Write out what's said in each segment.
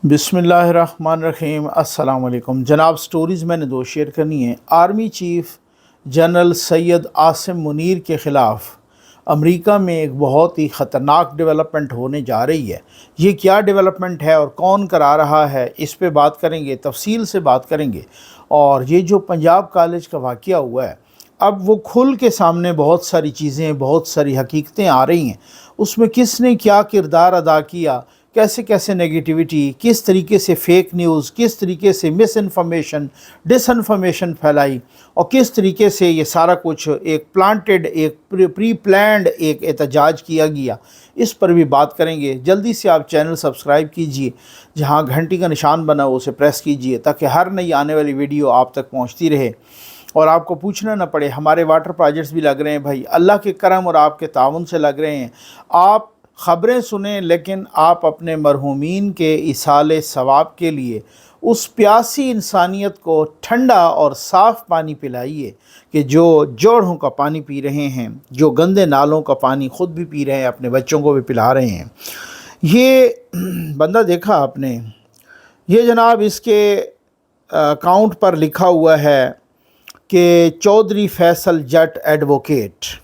बिस्मिल्लाहिर्रहमानिर्रहीम। अस्सलाम वालेकुम जनाब। स्टोरीज़ मैंने दो शेयर करनी है। Army chief general Syed Asim Munir के ख़िलाफ़ अमेरिका में एक बहुत ही ख़तरनाक डेवलपमेंट होने जा रही है। ये क्या डेवलपमेंट है और कौन करा रहा है, इस पे बात करेंगे, तफसील से बात करेंगे। और ये जो पंजाब कॉलेज का वाक़या हुआ है, अब वो खुल के सामने बहुत सारी चीज़ें, बहुत सारी हकीकतें आ रही हैं। उसमें किसने क्या किरदार अदा किया, कैसे कैसे नेगेटिविटी, किस तरीके से फेक न्यूज़, किस तरीके से मिस इन्फॉर्मेशन, डिसइन्फॉर्मेशन फैलाई, और किस तरीके से ये सारा कुछ एक प्लांटेड, एक प्री प्लान्ड एक एहतजाज किया गया, इस पर भी बात करेंगे। जल्दी से आप चैनल सब्सक्राइब कीजिए, जहां घंटी का निशान बना हो उसे प्रेस कीजिए, ताकि हर नई आने वाली वीडियो आप तक पहुंचती रहे और आपको पूछना ना पड़े। हमारे वाटर प्रोजेक्ट्स भी लग रहे हैं भाई, अल्लाह के करम और आपके ताउन से लग रहे हैं। आप ख़बरें सुने, लेकिन आप अपने मरहूमीन के इसाले सवाब के लिए उस प्यासी इंसानियत को ठंडा और साफ़ पानी पिलाइए कि जो जोड़ों का पानी पी रहे हैं, जो गंदे नालों का पानी ख़ुद भी पी रहे हैं, अपने बच्चों को भी पिला रहे हैं। ये बंदा देखा आपने, ये जनाब इसके अकाउंट पर लिखा हुआ है कि चौधरी फैसल जट एडवोकेट।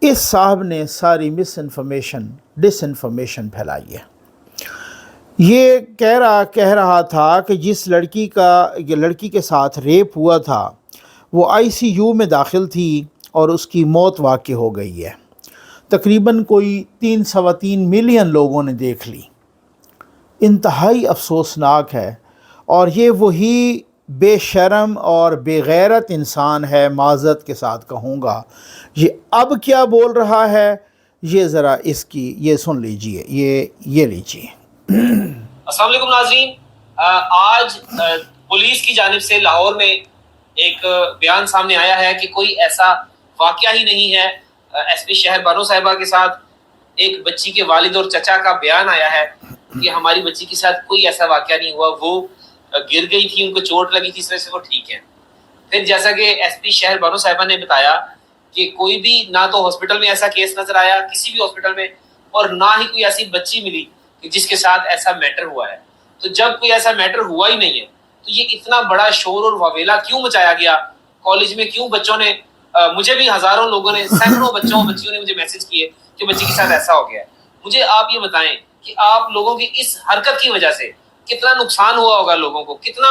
इस साहब ने सारी मिस इन्फॉर्मेशन, डिसइन्फॉर्मेशन फैलाई है। ये कह रहा था कि जिस लड़की के साथ रेप हुआ था, वो आईसीयू में दाखिल थी और उसकी मौत वाक़ई हो गई है। तकरीबन कोई 3.3 मिलियन लोगों ने देख ली। इंतहाई अफसोसनाक है। और ये वही बेशरम और बेगैरत इंसान है, माज़रत के साथ कहूँगा। ये अब क्या बोल रहा है, ये ज़रा इसकी ये सुन लीजिए, ये लीजिए। अस्सलाम वालेकुम नाज़रीन। आज पुलिस की जानिब से लाहौर में एक बयान सामने आया है कि कोई ऐसा वाक़या ही नहीं है। एसपी शहर बानो साहिबा के साथ एक बच्ची के वालिद और चचा का बयान आया है कि हमारी बच्ची के साथ कोई ऐसा वाक़या नहीं हुआ, वो गिर गई थी, उनको चोट लगी थी, इस वजह से वो ठीक है। फिर जैसा कि एसपी शहर बानो साहिबा ने बताया कि कोई भी ना तो हॉस्पिटल में ऐसा केस नजर आया किसी भी हॉस्पिटल में, और ना ही कोई ऐसी बच्ची मिली कि जिसके साथ ऐसा मैटर हुआ है। तो जब कोई ऐसा मैटर हुआ ही नहीं है, तो ये इतना बड़ा शोर और वावेला क्यों मचाया गया कॉलेज में? क्यों बच्चों ने मुझे भी हजारों लोगों ने, सैकड़ों बच्चियों ने मुझे मैसेज किए कि बच्ची के साथ ऐसा हो गया है। मुझे आप ये बताएं कि आप लोगों की इस हरकत की वजह से कितना नुकसान हुआ होगा लोगों को, कितना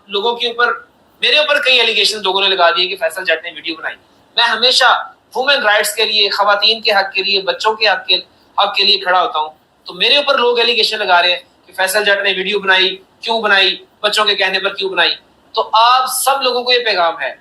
लोगों के ऊपर, मेरे ऊपर कई एलिगेशन लोगों ने लगा दिए कि फैसल जट ने वीडियो बनाई। मैं हमेशा वुमेन राइट्स के लिए, खवातीन के हक के लिए, बच्चों के हक के लिए खड़ा होता हूँ। तो मेरे ऊपर लोग एलिगेशन लगा रहे हैं कि फैसल जट ने वीडियो बनाई, क्यों बनाई, बच्चों के कहने पर क्यों बनाई। तो आप सब लोगों को ये पैगाम है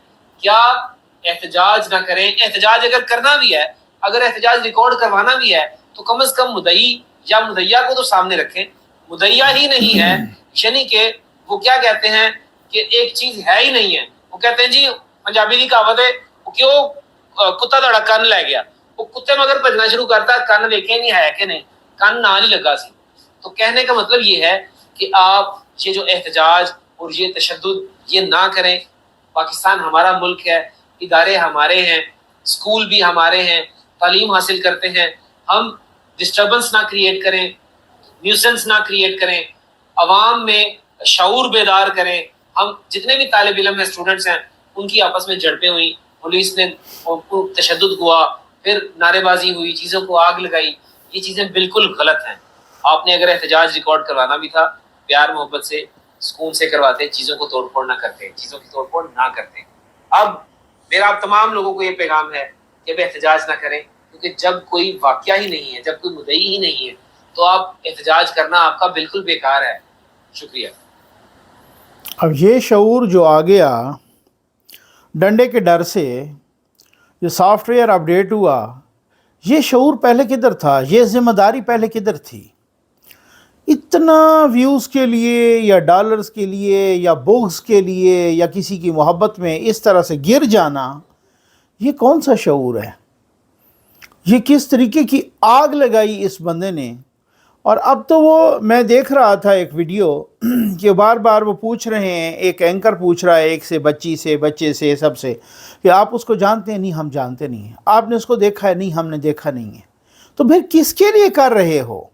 कि आप एहतजाज ना करें। एहतजाज अगर करना भी है, अगर एहतजाज रिकॉर्ड करवाना भी है, तो कम से कम मुदई या मुदैया को तो सामने रखें। मुदैया ही नहीं है, यानी कि वो क्या कहते हैं कि एक चीज है ही नहीं है। वो कहते हैं जी, पंजाबी की कहावत है, क्यों कुत्ता दड़ा कन लै गया। वो कुत्ते मगर भजना शुरू करता, कन वेखे नहीं है कि नहीं, कन ना नहीं लगा सी। तो कहने का मतलब ये है कि आप ये जो एहतजाज और ये तशद्दुद ये ना करें। पाकिस्तान हमारा मुल्क है, इदारे हमारे हैं, स्कूल भी हमारे हैं, तालीम हासिल करते हैं। हम डिस्टर्बेंस ना क्रिएट करें, न्यूसेंस ना क्रिएट करें, अवाम में शऊर बेदार करें। हम जितने भी तालिब इल्म हैं, स्टूडेंट्स हैं, उनकी आपस में झड़पें हुई, पुलिस ने तशद्दुद हुआ, फिर नारेबाजी हुई, चीज़ों को आग लगाई। ये चीज़ें बिल्कुल गलत हैं। आपने अगर एहतजाज रिकॉर्ड करवाना भी था, प्यार मोहब्बत से, सुकून से करवाते, चीज़ों को तोड़फोड़ ना करते, चीज़ों की तोड़फोड़ ना करते। अब मेरा आप तमाम लोगों को ये पैगाम है कि अब एहतजाज ना करें, क्योंकि जब कोई वाक़या ही नहीं है, जब कोई मुद्दई ही नहीं है, तो आप एहतजाज करना आपका बिल्कुल बेकार है। शुक्रिया। अब ये शऊर जो आ गया डंडे के डर से, ये सॉफ्टवेयर अपडेट हुआ, ये शऊर पहले किधर था? ये जिम्मेदारी पहले किधर थी? इतना व्यूज़ के लिए या डॉलर्स के लिए या बुक्स के लिए या किसी की मोहब्बत में इस तरह से गिर जाना, ये कौन सा शऊर है? ये किस तरीके की आग लगाई इस बंदे ने। और अब तो वो, मैं देख रहा था एक वीडियो कि बार बार वो पूछ रहे हैं, एक एंकर पूछ रहा है एक से, बच्ची से, बच्चे से, सबसे, कि आप उसको जानते हैं? नहीं, हम जानते नहीं हैं। आपने उसको देखा है? नहीं, हमने देखा नहीं है। तो फिर किसके लिए कर रहे हो?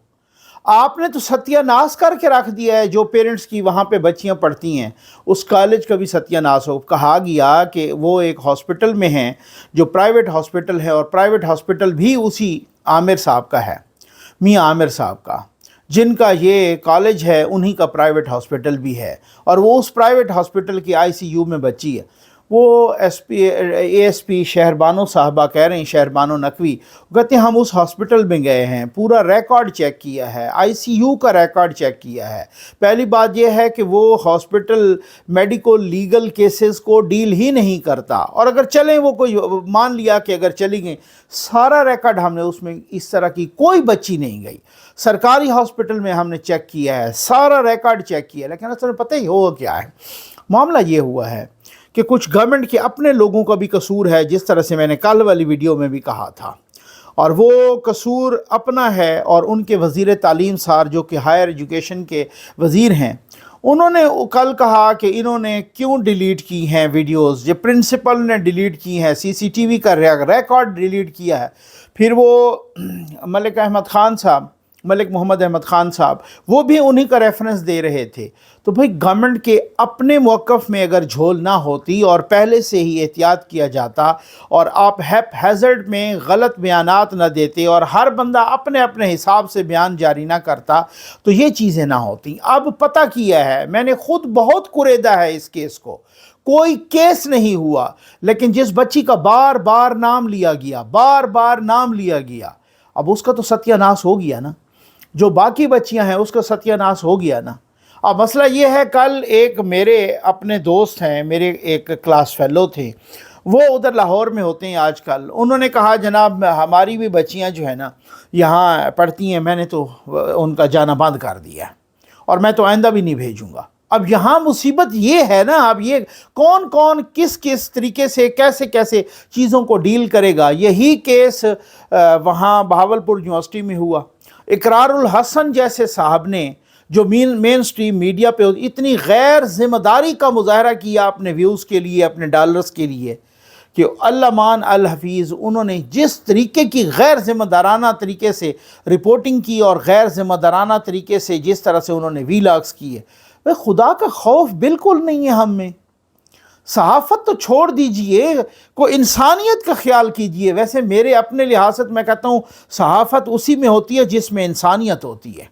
آپ نے تو ستیہ ناش کر کے رکھ دیا ہے جو پیرنٹس کی وہاں پہ بچیاں پڑھتی ہیں، اس کالج کا بھی ستیہ ناش ہو. کہا گیا کہ وہ ایک ہاسپٹل میں ہیں جو پرائیویٹ ہاسپٹل ہے، اور پرائیویٹ ہاسپٹل بھی اسی عامر صاحب کا ہے، میاں عامر صاحب کا، جن کا یہ کالج ہے انہی کا پرائیویٹ ہاسپٹل بھی ہے، اور وہ اس پرائیویٹ ہاسپٹل کی آئی سی یو میں بچی ہے. وہ اے ایس پی شہربانو صاحبہ کہہ رہے ہیں، شہربانو نقوی کہتے ہیں ہم اس ہاسپٹل میں گئے ہیں، پورا ریکارڈ چیک کیا ہے، آئی سی یو کا ریکارڈ چیک کیا ہے. پہلی بات یہ ہے کہ وہ ہاسپٹل میڈیکو لیگل کیسز کو ڈیل ہی نہیں کرتا، اور اگر چلیں وہ کوئی مان لیا کہ اگر چلی گئیں، سارا ریکارڈ ہم نے اس میں اس طرح کی کوئی بچی نہیں گئی. سرکاری ہاسپٹل میں ہم نے چیک کیا ہے، سارا ریکارڈ چیک کیا ہے. لیکن اصل میں پتہ ہی ہوا کیا ہے، معاملہ یہ ہوا ہے کہ کچھ گورنمنٹ کے اپنے لوگوں کا بھی قصور ہے، جس طرح سے میں نے کل والی ویڈیو میں بھی کہا تھا، اور وہ قصور اپنا ہے. اور ان کے وزیر تعلیم سار جو کہ ہائر ایجوکیشن کے وزیر ہیں، انہوں نے کل کہا کہ انہوں نے کیوں ڈیلیٹ کی ہیں ویڈیوز، جو پرنسپل نے ڈیلیٹ کی ہیں، سی سی ٹی وی کا ریکارڈ ڈیلیٹ کیا ہے. پھر وہ ملک محمد احمد خان صاحب وہ بھی انہی کا ریفرنس دے رہے تھے. تو بھئی گورنمنٹ کے اپنے موقف میں اگر جھول نہ ہوتی اور پہلے سے ہی احتیاط کیا جاتا، اور آپ ہیپ ہیزرڈ میں غلط بیانات نہ دیتے اور ہر بندہ اپنے اپنے حساب سے بیان جاری نہ کرتا، تو یہ چیزیں نہ ہوتی. اب پتہ کیا ہے، میں نے خود بہت کریدا ہے اس کیس کو، کوئی کیس نہیں ہوا، لیکن جس بچی کا بار بار نام لیا گیا، اب اس کا تو ستیہ ناش ہو گیا نا. جو باقی بچیاں ہیں اس کا ستیہ ناش ہو گیا نا. اب مسئلہ یہ ہے، کل ایک میرے اپنے دوست ہیں، میرے ایک کلاس فیلو تھے، وہ ادھر لاہور میں ہوتے ہیں آج کل، انہوں نے کہا جناب ہماری بھی بچیاں جو ہیں نا یہاں پڑھتی ہیں، میں نے تو ان کا جانا بند کر دیا ہے، اور میں تو آئندہ بھی نہیں بھیجوں گا. اب یہاں مصیبت یہ ہے نا، اب یہ کون کس طریقے سے کیسے چیزوں کو ڈیل کرے گا. یہی کیس وہاں بہاولپور یونیورسٹی میں ہوا. اقرار الحسن جیسے صاحب نے جو مین سٹریم میڈیا پہ اتنی غیر ذمہ داری کا مظاہرہ کیا اپنے ویوز کے لیے، اپنے ڈالرز کے لیے، کہ علمان الحفیظ انہوں نے جس طریقے کی غیر ذمہ دارانہ طریقے سے رپورٹنگ کی، اور غیر ذمہ دارانہ طریقے سے جس طرح سے انہوں نے ویلاگز کیے، خدا کا خوف بالکل نہیں ہے ہم میں. صحافت تو چھوڑ دیجئے، کوئی انسانیت کا خیال کیجئے. ویسے میرے اپنے لحاظ سے میں کہتا ہوں صحافت اسی میں ہوتی ہے جس میں انسانیت ہوتی ہے.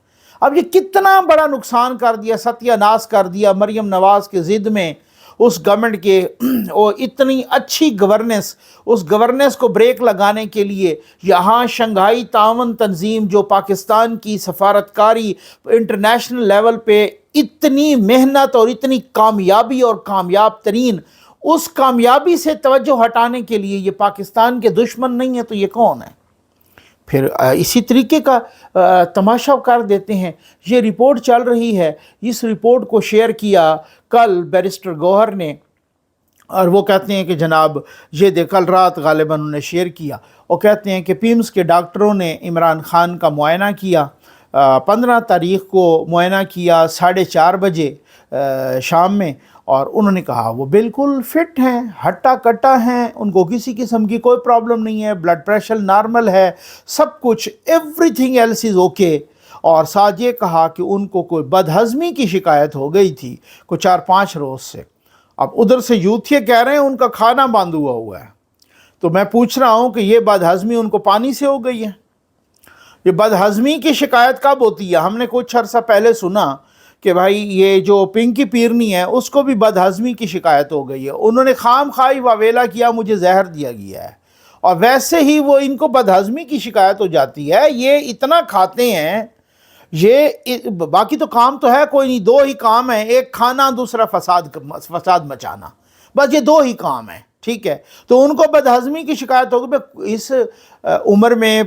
اب یہ کتنا بڑا نقصان کر دیا، ستیہ ناش کر دیا مریم نواز کے ضد میں اس گورنمنٹ کے، وہ اتنی اچھی گورننس کو بریک لگانے کے لیے یہاں شنگھائی تعاون تنظیم جو پاکستان کی سفارتکاری انٹرنیشنل لیول پہ اتنی محنت اور اتنی کامیابی اور کامیاب ترین، اس کامیابی سے توجہ ہٹانے کے لیے یہ پاکستان کے دشمن نہیں ہے تو یہ کون ہے؟ پھر اسی طریقے کا تماشا کر دیتے ہیں. یہ رپورٹ چل رہی ہے، اس رپورٹ کو شیئر کیا کل بیرسٹر گوہر نے، اور وہ کہتے ہیں کہ جناب یہ کل رات غالباً انہوں نے شیئر کیا، وہ کہتے ہیں کہ پیمز کے ڈاکٹروں نے عمران خان کا معائنہ کیا، 15 تاریخ کو معائنہ کیا 4:30 بجے شام میں، اور انہوں نے کہا وہ بالکل فٹ ہیں، ہٹا کٹا ہیں، ان کو کسی قسم کی کوئی پرابلم نہیں ہے، بلڈ پریشر نارمل ہے، سب کچھ everything else is okay. اور ساتھ یہ کہا کہ ان کو کوئی بدہضمی کی شکایت ہو گئی تھی کوئی 4-5 روز سے. اب ادھر سے یوتھیے کہہ رہے ہیں ان کا کھانا بند ہوا ہے. تو میں پوچھ رہا ہوں کہ یہ بدہضمی ان کو پانی سے ہو گئی ہے؟ یہ بدہضمی کی شکایت کب ہوتی ہے؟ ہم نے کچھ عرصہ پہلے سنا کہ بھائی یہ جو پنکی پیرنی ہے اس کو بھی بدہضمی کی شکایت ہو گئی ہے، انہوں نے خام خواہی واویلا کیا مجھے زہر دیا گیا ہے، اور ویسے ہی وہ ان کو بدہضمی کی شکایت ہو جاتی ہے. یہ اتنا کھاتے ہیں، یہ باقی تو کام تو ہے کوئی نہیں، 2 ہی کام ہیں، ایک کھانا، دوسرا فساد مچانا، بس یہ 2 ہی کام ہیں. ٹھیک ہے، تو ان کو بدہضمی کی شکایت ہوگی. اس عمر میں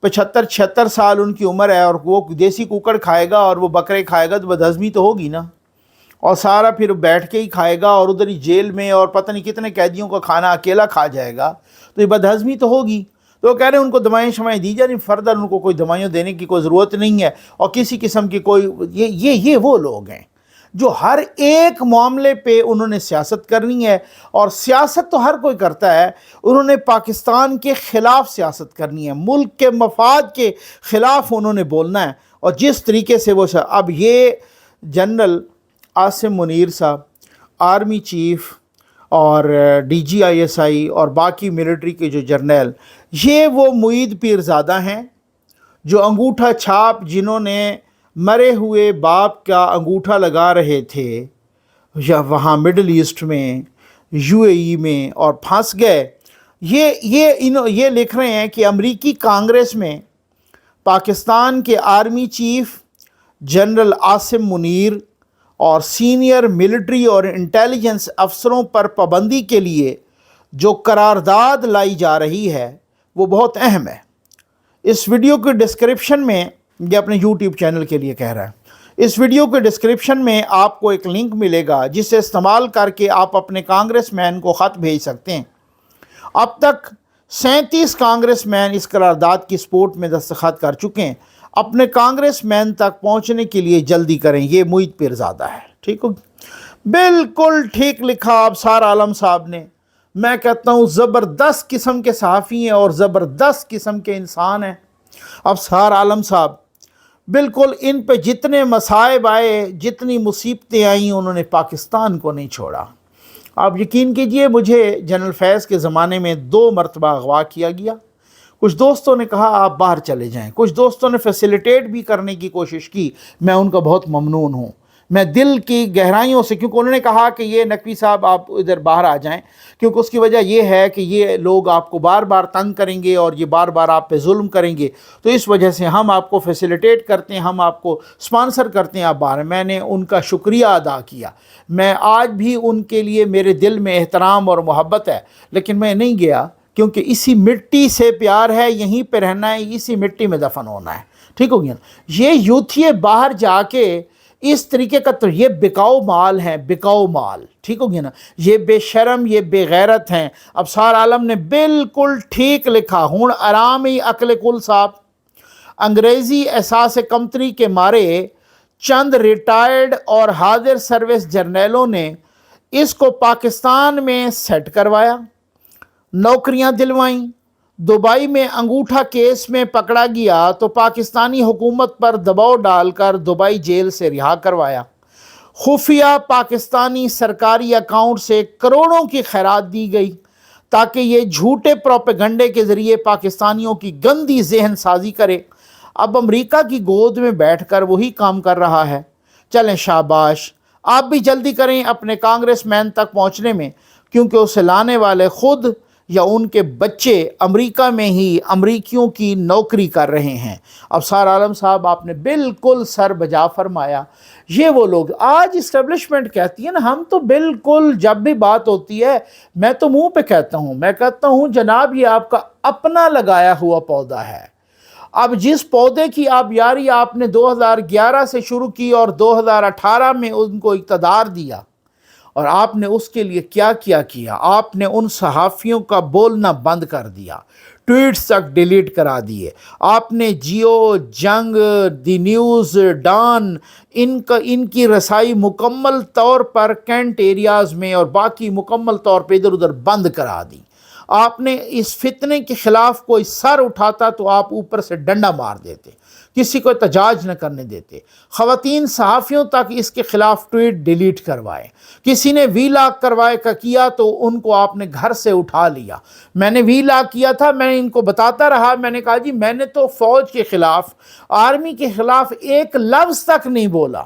75-76 سال ان کی عمر ہے، اور وہ دیسی کوکڑ کھائے گا اور وہ بکرے کھائے گا تو بدہضمی تو ہوگی نا، اور سارا پھر بیٹھ کے ہی کھائے گا، اور ادھر ہی جیل میں اور پتہ نہیں کتنے قیدیوں کا کھانا اکیلا کھا جائے گا، تو یہ بدہضمی تو ہوگی. تو وہ کہہ رہے ہیں ان کو دوائیں دی جا رہی، فردر ان کو کوئی دوائیاں دینے کی کوئی ضرورت نہیں ہے، اور کسی قسم کی کوئی یہ وہ لوگ ہیں جو ہر ایک معاملے پہ انہوں نے سیاست کرنی ہے. اور سیاست تو ہر کوئی کرتا ہے، انہوں نے پاکستان کے خلاف سیاست کرنی ہے، ملک کے مفاد کے خلاف انہوں نے بولنا ہے. और जिस तरीके से वो अब ये जनरल आसिम मुनीर साहब, आर्मी चीफ और DGISI और बाकी मिलिट्री के जो जर्नल, ये वो मुईद पीरज़ादा हैं जो अंगूठा छाप, जिन्होंने मरे हुए बाप का अंगूठा लगा रहे थे या वहाँ मिडल ईस्ट में, UAE में, और फंस गए। ये लिख रहे हैं कि अमरीकी कांग्रेस में पाकिस्तान के army chief general Asim Munir और सीनियर मिलिट्री और इंटेलिजेंस अफसरों पर पाबंदी के लिए जो करारदाद लाई जा रही है वो बहुत अहम है। इस वीडियो के डिस्क्रिप्शन में, ये अपने YouTube चैनल के लिए कह रहा है, इस वीडियो के डिस्क्रिप्शन में आपको एक लिंक मिलेगा जिसे इस्तेमाल करके आप अपने कांग्रेसमैन को ख़त भेज सकते हैं। अब तक 37 कांग्रेसमैन इस करारदाद की सपोर्ट में दस्तखत कर चुके हैं। अपने कांग्रेसमैन तक पहुंचने के लिए जल्दी करें। ये मुईद पीरज़ादा है, ठीक हो, बिल्कुल ठीक लिखा अबसार आलम साहब ने। मैं कहता हूँ ज़बरदस्त किस्म के सहाफ़ी हैं और ज़बरदस्त किस्म के इंसान हैं अबसार आलम साहब। बिल्कुल इन पे जितने मसाइब आए, जितनी मुसीबतें आईं, उन्होंने पाकिस्तान को नहीं छोड़ा। आप यकीन कीजिए, मुझे जनरल फैज़ के ज़माने में 2 मरतबा अगवा किया गया। कुछ दोस्तों ने कहा आप बाहर चले जाएं, कुछ दोस्तों ने फैसिलिटेट भी करने की कोशिश की। मैं उनका बहुत ममनून हूँ, मैं दिल की गहराइयों से, क्योंकि उन्होंने कहा कि ये नकवी साहब आप इधर बाहर आ जाएं, क्योंकि उसकी वजह ये है कि ये लोग आपको बार बार तंग करेंगे और ये बार बार आप पे जुल्म करेंगे, तो इस वजह से हम आपको फैसिलिटेट करते हैं, हम आपको स्पॉन्सर करते हैं आप बाहर। मैंने उनका शुक्रिया अदा किया। मैं आज भी उनके लिए मेरे दिल में एहतराम और मोहब्बत है, लेकिन मैं नहीं गया क्योंकि इसी मिट्टी से प्यार है, यहीं पे रहना है, इसी मिट्टी में दफन होना है, ठीक हो गया ना। ये यूथिए बाहर जाके इस तरीके का, तो ये बिकाऊ माल है, बिकाऊ माल, ठीक हो गया ना। ये बेशरम, ये बेगैरत हैं। अबसार आलम ने बिल्कुल ठीक लिखा। हुण आराम ही अकल कुल साहब, अंग्रेज़ी एहसास कमतरी के मारे चंद रिटायर्ड और हाजिर सर्विस जर्नलों ने इसको पाकिस्तान में सेट करवाया, नौकरियां दिलवाईं। दुबई में अंगूठा केस में पकड़ा गया तो पाकिस्तानी हुकूमत पर दबाव डालकर दुबई जेल से रिहा करवाया। खुफिया पाकिस्तानी सरकारी अकाउंट से करोड़ों की खैरात दी गई ताकि ये झूठे प्रोपेगंडे के ज़रिए पाकिस्तानियों की गंदी जहन साजी करे। अब अमेरिका की गोद में बैठकर वही काम कर रहा है। चलें शाबाश, आप भी जल्दी करें अपने कांग्रेसमैन तक पहुँचने में, क्योंकि उसे लाने वाले खुद या उनके बच्चे अमेरिका में ही अमरीकियों की नौकरी कर रहे हैं। अबसार आलम साहब, आपने बिल्कुल सर बजा फरमाया। ये वो लोग आज इस्टेब्लिशमेंट कहती है ना, हम तो बिल्कुल जब भी बात होती है मैं तो मुंह पे कहता हूँ, मैं कहता हूँ जनाब ये आपका अपना लगाया हुआ पौधा है। अब जिस पौधे की आप यारी आपने 2011 से शुरू की और 2018 में उनको इक़्तिदार दिया, और आपने उसके लिए क्या किया, आपने उन सहाफ़ियों का बोलना बंद कर दिया, ट्वीट्स तक डिलीट करा दिए। आपने जियो, जंग, दी न्यूज़, डॉन, इनकी रसाई मुकम्मल तौर पर कैंट एरियाज़ में और बाकी मुकम्मल तौर पर इधर उधर बंद करा दी। आपने इस फितने के ख़िलाफ़ कोई सर उठाता तो आप ऊपर से डंडा मार देते, किसी को एहतजाज न करने देते। ख़वातीन सहाफ़ियों तक इसके ख़िलाफ़ ट्वीट डिलीट करवाए। किसी ने वीलॉग करवाए का किया तो उनको आपने घर से उठा लिया। मैंने वीलॉग किया था, मैंने इनको बताता रहा, मैंने कहा जी मैंने तो फ़ौज के ख़िलाफ़, आर्मी के ख़िलाफ़ एक लफ्ज़ तक नहीं बोला।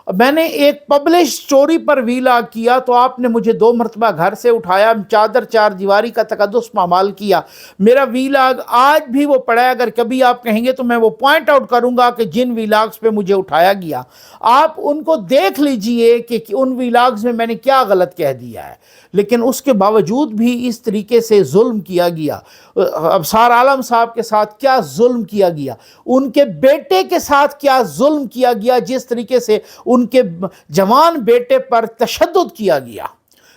मैंने एक पब्लिश स्टोरी पर वीलॉग किया तो आपने मुझे 2 मरतबा घर से उठाया, चादर चार दीवारी का तकद्दुस पामाल किया। मेरा वीलॉग आज भी वो पड़ा है, अगर कभी आप कहेंगे तो मैं वो पॉइंट आउट करूंगा कि जिन वीलॉग्स पे मुझे उठाया गया, आप उनको देख लीजिए कि उन वीलॉग्स में मैंने क्या गलत कह दिया है। लेकिन उसके बावजूद भी इस तरीके से जुल्म किया गया। अबसार आलम साहब के साथ क्या जुल्म किया गया, उनके बेटे के साथ क्या जुल्म किया गया, जिस तरीके से उनके जवान बेटे पर तशद्दुद किया गया,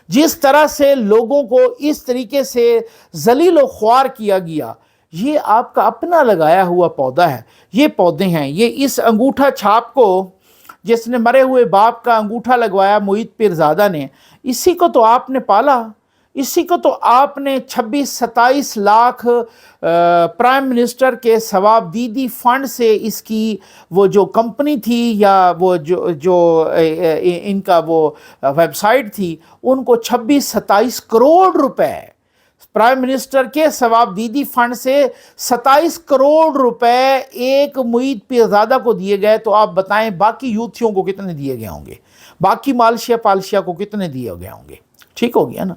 जिस तरह से लोगों को इस तरीके से जलील व ख्वार किया गया। ये आपका अपना लगाया हुआ पौधा है। ये पौधे हैं, ये इस अंगूठा छाप को, जिसने मरे हुए बाप का अंगूठा लगवाया मुईद पीरज़ादा ने, इसी को तो आपने पाला, इसी को तो आपने 26-27 लाख प्राइम मिनिस्टर के सवाबदीदी फंड से इसकी वो जो कंपनी थी या वो जो इनका वो वेबसाइट थी, उनको 26-27 करोड़ रुपए प्राइम मिनिस्टर के सवाबदीदी फंड से 27 करोड़ रुपए एक मुईद पीरजादा को दिए गए। तो आप बताएं बाकी यूथियों को कितने दिए गए होंगे, बाकी मालशिया पालशिया को कितने दिए गए होंगे। ठीक हो गया ना।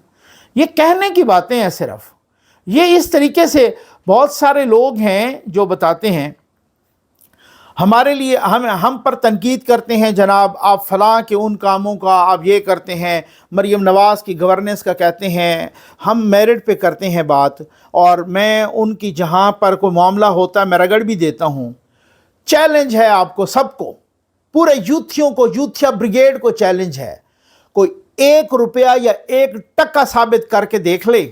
ये कहने की बातें हैं सिर्फ। ये इस तरीके से बहुत सारे लोग हैं जो बताते हैं हमारे लिए, हम पर तनकीद करते हैं, जनाब आप फलां के उन कामों का आप ये करते हैं, मरीम नवाज़ की गवर्नेंस का कहते हैं, हम मेरिट पे करते हैं बात, और मैं उनकी जहाँ पर कोई मामला होता है मैं रगड़ भी देता हूँ। चैलेंज है आपको सबको, पूरे यूथियों को, यूथिया ब्रिगेड को चैलेंज है, कोई 1 रुपया या 1 टका साबित करके देख ले।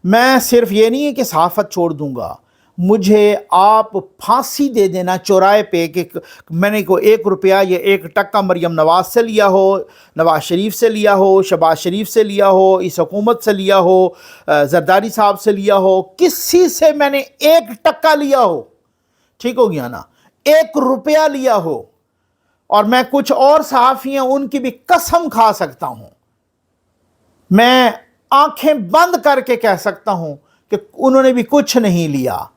मैं सिर्फ ये नहीं है कि सहाफ़त छोड़ दूंगा, मुझे आप फांसी दे देना चौराहे पे कि मैंने को 1 रुपया या 1 टका मरियम नवाज़ से लिया हो, नवाज़ शरीफ से लिया हो, शहबाज शरीफ से लिया हो, इस हुकूमत से लिया हो, जरदारी साहब से लिया हो, किसी से मैंने 1 टका लिया हो, ठीक हो गया ना, 1 रुपया लिया हो, और मैं कुछ और सहाफ़ी हैं उनकी भी कसम खा सकता हूं, मैं आंखें बंद करके कह सकता हूं कि उन्होंने भी कुछ नहीं लिया।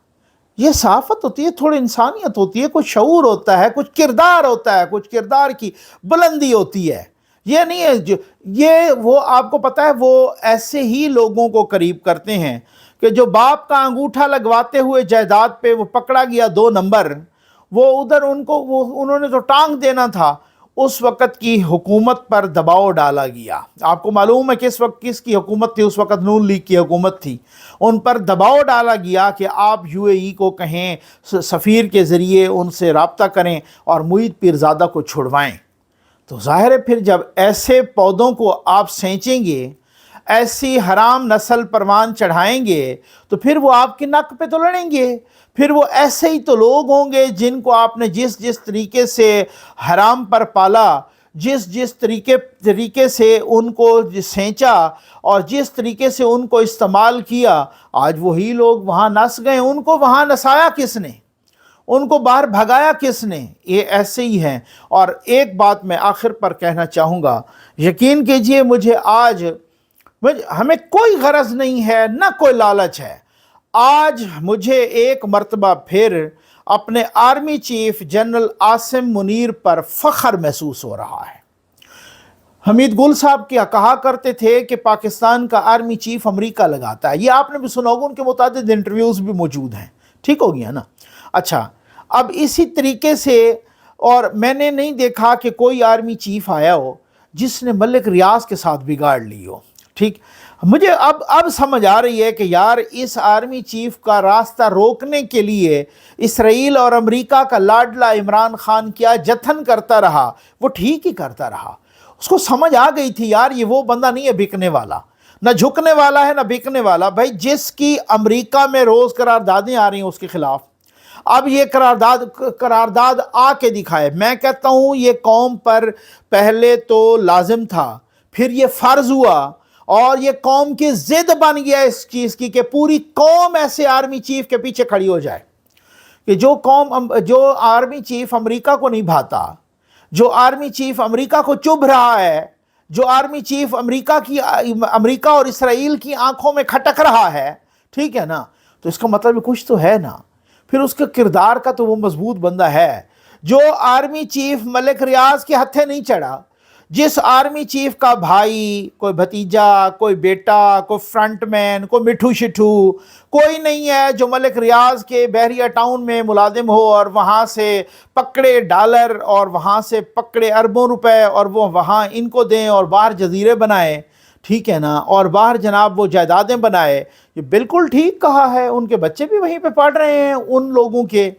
ये सहाफ़त होती है, थोड़ी इंसानियत होती है, कुछ शऊर होता है, कुछ किरदार होता है, कुछ किरदार की बुलंदी होती है। ये नहीं है जो ये वो आपको पता है वो ऐसे ही लोगों को करीब करते हैं कि जो बाप का अंगूठा लगवाते हुए जायदाद पे वो पकड़ा गया 2 नंबर, वो उधर उनको वो उन्होंने तो टांग देना था, उस वक़्त की हुकूमत पर दबाव डाला गया। आपको मालूम है किस वक्त किसकी हुकूमत थी, उस वक़्त नून लीग की हुकूमत थी, उन पर दबाव डाला गया कि आप यूएई को कहें सफ़ीर के ज़रिए उनसे रब्ता करें और मुईद पीरजादा को छुड़वाएं। तो ज़ाहिर है फिर जब ऐसे पौधों को आप सेंचेंगे, ऐसी हराम नस्ल परवान चढ़ाएंगे, तो फिर वो आपकी नक पे तो लड़ेंगे। फिर वो ऐसे ही तो लोग होंगे जिनको आपने जिस जिस तरीके से हराम पर पाला, जिस जिस तरीके से उनको सेंचा और जिस तरीके से उनको इस्तेमाल किया, आज वही लोग वहाँ नस गए। उनको वहाँ नसाया किसने, उनको बाहर भगाया किसने? ये ऐसे ही हैं। और एक बात मैं आखिर पर कहना चाहूँगा, यकीन कीजिए मुझे आज हमें कोई गरज नहीं है, ना कोई लालच है। आज मुझे एक मर्तबा फिर अपने army chief general Asim Munir पर फ़ख्र महसूस हो रहा है। हमीद गुल साहब क्या कहा करते थे कि पाकिस्तान का आर्मी चीफ अमेरिका लगाता है, ये आपने भी सुना होगा, उनके मुताबिक इंटरव्यूज़ भी मौजूद हैं। ठीक हो गया ना। अच्छा, अब इसी तरीके से, और मैंने नहीं देखा कि कोई आर्मी चीफ आया हो जिसने मलिक रियाज के साथ बिगाड़ ली हो। ठीक, मुझे अब समझ आ रही है कि यार इस आर्मी चीफ का रास्ता रोकने के लिए इसराइल और अमेरिका का लाडला इमरान खान क्या जतन करता रहा, वो ठीक ही करता रहा। उसको समझ आ गई थी यार ये वो बंदा नहीं है बिकने वाला, ना झुकने वाला है ना बिकने वाला। भाई जिसकी अमेरिका में रोज़ करारदादें आ रही हैं उसके खिलाफ, अब ये करारदाद आके दिखाए। मैं कहता हूँ ये कौम पर पहले तो लाजिम था, फिर ये फ़र्ज़ हुआ, और ये कौम की जिद बन गया इस चीज़ की कि पूरी कौम ऐसे आर्मी चीफ के पीछे खड़ी हो जाए कि जो आर्मी चीफ अमेरिका को नहीं भाता, जो आर्मी चीफ अमेरिका को चुभ रहा है, जो आर्मी चीफ अमेरिका और इसराइल की आंखों में खटक रहा है, ठीक है ना, तो इसका मतलब कुछ तो है ना। फिर उसके किरदार का तो वो मजबूत बंदा है। जो आर्मी चीफ मलिक रियाज के हत्थे नहीं चढ़ा, जिस आर्मी चीफ का भाई, कोई भतीजा, कोई बेटा, कोई फ्रंटमैन, कोई मिठू शिठू कोई नहीं है जो मलिक रियाज के बहरिया टाउन में मुलाजिम हो और वहाँ से पकड़े डॉलर और वहाँ से पकड़े अरबों रुपए और वो वहाँ इनको दें और बाहर जजीरे बनाए, ठीक है ना, और बाहर जनाब वो जायदादें बनाए। ये बिल्कुल ठीक कहा है, उनके बच्चे भी वहीं पे पढ़ रहे हैं उन लोगों के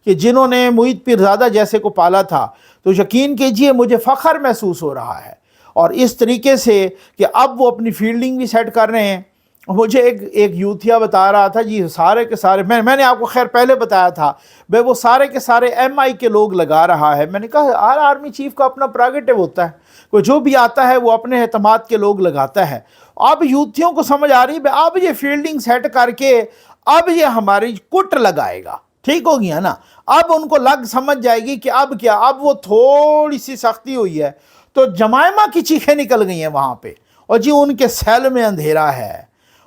कि जिन्होंने मुईद पीरजादा जैसे को पाला था। तो यकीन कीजिए मुझे फ़ख्र महसूस हो रहा है। और इस तरीके से कि अब वो अपनी फील्डिंग भी सेट कर रहे हैं مجھے ایک یوتھیا بتا رہا تھا جی سارے کے سارے میں نے آپ کو خیر پہلے بتایا تھا بھائی وہ سارے کے سارے ایم آئی کے لوگ لگا رہا ہے. میں نے کہا ہر آرمی چیف کا اپنا پریروگیٹو ہوتا ہے, کوئی جو بھی آتا ہے وہ اپنے اعتماد کے لوگ لگاتا ہے. اب یوتھیوں کو سمجھ آ رہی ہے اب یہ فیلڈنگ سیٹ کر کے اب یہ ہماری کٹ لگائے گا, ٹھیک ہو گیا نا. اب ان کو سمجھ جائے گی کہ اب کیا, اب وہ تھوڑی سی سختی ہوئی ہے تو جمائمہ کی چیخیں نکل گئی ہیں وہاں پہ, اور جی ان کے سیل میں اندھیرا ہے,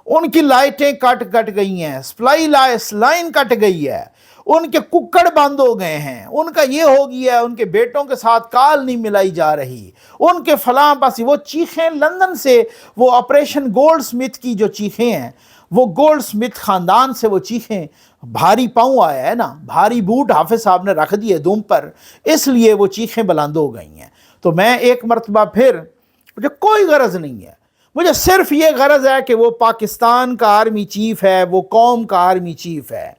ان کی لائٹیں کٹ گئی ہیں, سپلائی لائن کٹ گئی ہے, ان کے ککڑ بند ہو گئے ہیں, ان کا یہ ہو گیا ہے, ان کے بیٹوں کے ساتھ کال نہیں ملائی جا رہی, ان کے فلاں پاسی. وہ چیخیں لندن سے, وہ آپریشن گولڈ سمتھ کی جو چیخیں ہیں, وہ گولڈ سمتھ خاندان سے وہ چیخیں, بھاری پاؤں آیا ہے نا, بھاری بوٹ حافظ صاحب نے رکھ دیے دم پر, اس لیے وہ چیخیں بلند ہو گئی ہیں. تو میں ایک مرتبہ پھر, مجھے کوئی غرض نہیں ہے, مجھے صرف یہ غرض ہے کہ وہ پاکستان کا آرمی چیف ہے, وہ قوم کا آرمی چیف ہے.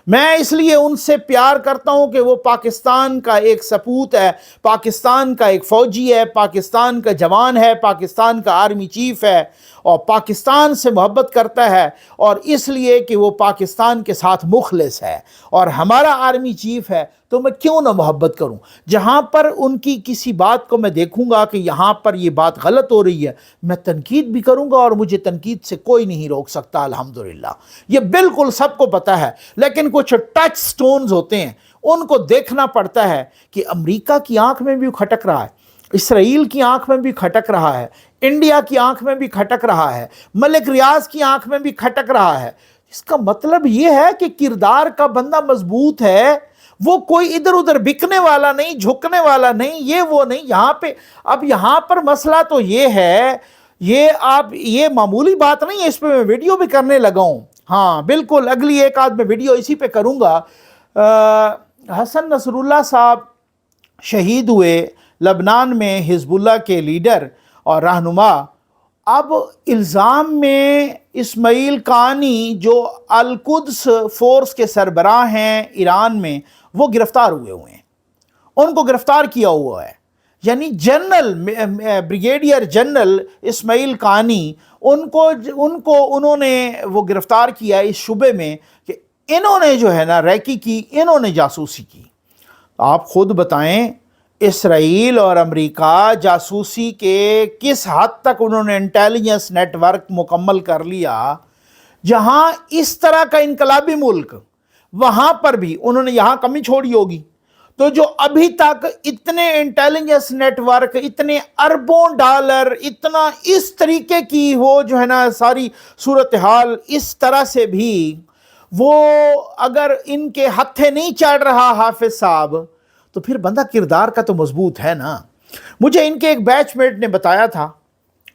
میں اس لیے ان سے پیار کرتا ہوں کہ وہ پاکستان کا ایک سپوت ہے, پاکستان کا ایک فوجی ہے, پاکستان کا جوان ہے, پاکستان کا آرمی چیف ہے, اور پاکستان سے محبت کرتا ہے, اور اس لیے کہ وہ پاکستان کے ساتھ مخلص ہے اور ہمارا آرمی چیف ہے, تو میں کیوں نہ محبت کروں. جہاں پر ان کی کسی بات کو میں دیکھوں گا کہ یہاں پر یہ بات غلط ہو رہی ہے, میں تنقید بھی کروں گا, اور مجھے تنقید سے کوئی نہیں روک سکتا الحمدللہ. یہ بالکل سب کو پتہ ہے, لیکن کچھ ٹچ سٹونز ہوتے ہیں, ان کو دیکھنا پڑتا ہے کہ امریکہ کی آنکھ میں بھی کھٹک رہا ہے, اسرائیل کی آنکھ میں بھی کھٹک رہا ہے, انڈیا کی آنکھ میں بھی کھٹک رہا ہے, ملک ریاض کی آنکھ میں بھی کھٹک رہا ہے. اس کا مطلب یہ ہے کہ کردار کا بندہ مضبوط ہے, وہ کوئی ادھر ادھر بکنے والا نہیں, جھکنے والا نہیں, یہ وہ نہیں. یہاں پہ اب یہاں پر مسئلہ تو یہ ہے, یہ معمولی بات نہیں ہے, اس پہ میں ویڈیو بھی کرنے لگا ہوں. ہاں بالکل, اگلی ایک آدھ میں ویڈیو اسی پہ کروں گا. حسن نصر اللہ صاحب شہید ہوئے لبنان میں, حزب اللہ کے لیڈر اور رہنما. اب الزام میں اسماعیل قانی جو القدس فورس کے سربراہ ہیں ایران میں, وہ گرفتار ہوئے ہیں, ان کو گرفتار کیا ہوا ہے. یعنی جنرل بریگیڈیئر جنرل اسماعیل قانی, انہوں نے وہ گرفتار کیا اس شبے میں کہ انہوں نے جو ہے نا ریکی کی, انہوں نے جاسوسی کی. آپ خود بتائیں اسرائیل اور امریکہ جاسوسی کے کس حد تک انہوں نے انٹیلیجنس نیٹ ورک مکمل کر لیا. جہاں اس طرح کا انقلابی ملک, وہاں پر بھی انہوں نے یہاں کمی چھوڑی ہوگی. تو جو ابھی تک اتنے انٹیلیجنس نیٹ ورک, اتنے اربوں ڈالر, اتنا اس طریقے کی وہ جو ہے نا ساری صورتحال, اس طرح سے بھی وہ اگر ان کے ہتھے نہیں چڑھ رہا حافظ صاحب, تو پھر بندہ کردار کا تو مضبوط ہے نا. مجھے ان کے ایک بیچ میٹ نے بتایا تھا,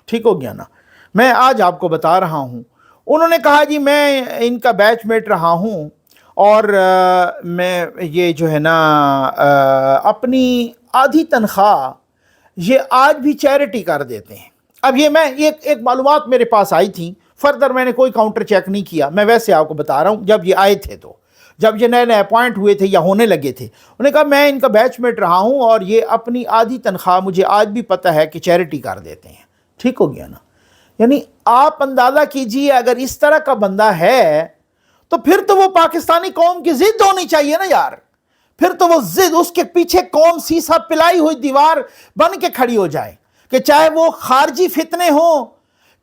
ٹھیک ہو گیا نا, میں آج آپ کو بتا رہا ہوں. انہوں نے کہا جی میں ان کا بیچ میٹ رہا ہوں, اور میں یہ جو ہے نا اپنی آدھی تنخواہ یہ آج بھی چیریٹی کر دیتے ہیں. اب یہ میں ایک معلومات میرے پاس آئی تھیں, فردر میں نے کوئی کاؤنٹر چیک نہیں کیا, میں ویسے آپ کو بتا رہا ہوں. جب یہ آئے تھے, تو جب یہ نئے اپوائنٹ ہوئے تھے یا ہونے لگے تھے, انہوں نے کہا میں ان کا بیچ میٹ رہا ہوں, اور یہ اپنی آدھی تنخواہ مجھے آج بھی پتہ ہے کہ چیریٹی کر دیتے ہیں. ٹھیک ہو گیا نا. یعنی آپ اندازہ کیجئے اگر اس طرح کا بندہ ہے, تو پھر تو وہ پاکستانی قوم کی ضد ہونی چاہیے نا یار. پھر تو وہ ضد, اس کے پیچھے قوم سیسا پلائی ہوئی دیوار بن کے کھڑی ہو جائے, کہ چاہے وہ خارجی فتنے ہوں,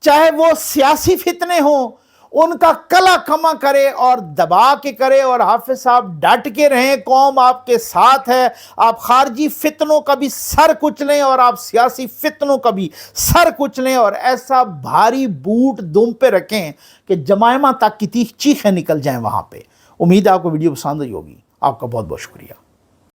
چاہے وہ سیاسی فتنے ہوں, ان کا کلا کما کرے اور دبا کے کرے. اور حافظ صاحب ڈٹ کے رہیں, قوم آپ کے ساتھ ہے. آپ خارجی فتنوں کا بھی سر کچلیں, اور آپ سیاسی فتنوں کا بھی سر کچلیں, اور ایسا بھاری بوٹ دم پہ رکھیں کہ جمائمہ تک کی چیخیں نکل جائیں وہاں پہ. امید ہے آپ کو ویڈیو پسند آئی ہوگی. آپ کا بہت بہت شکریہ.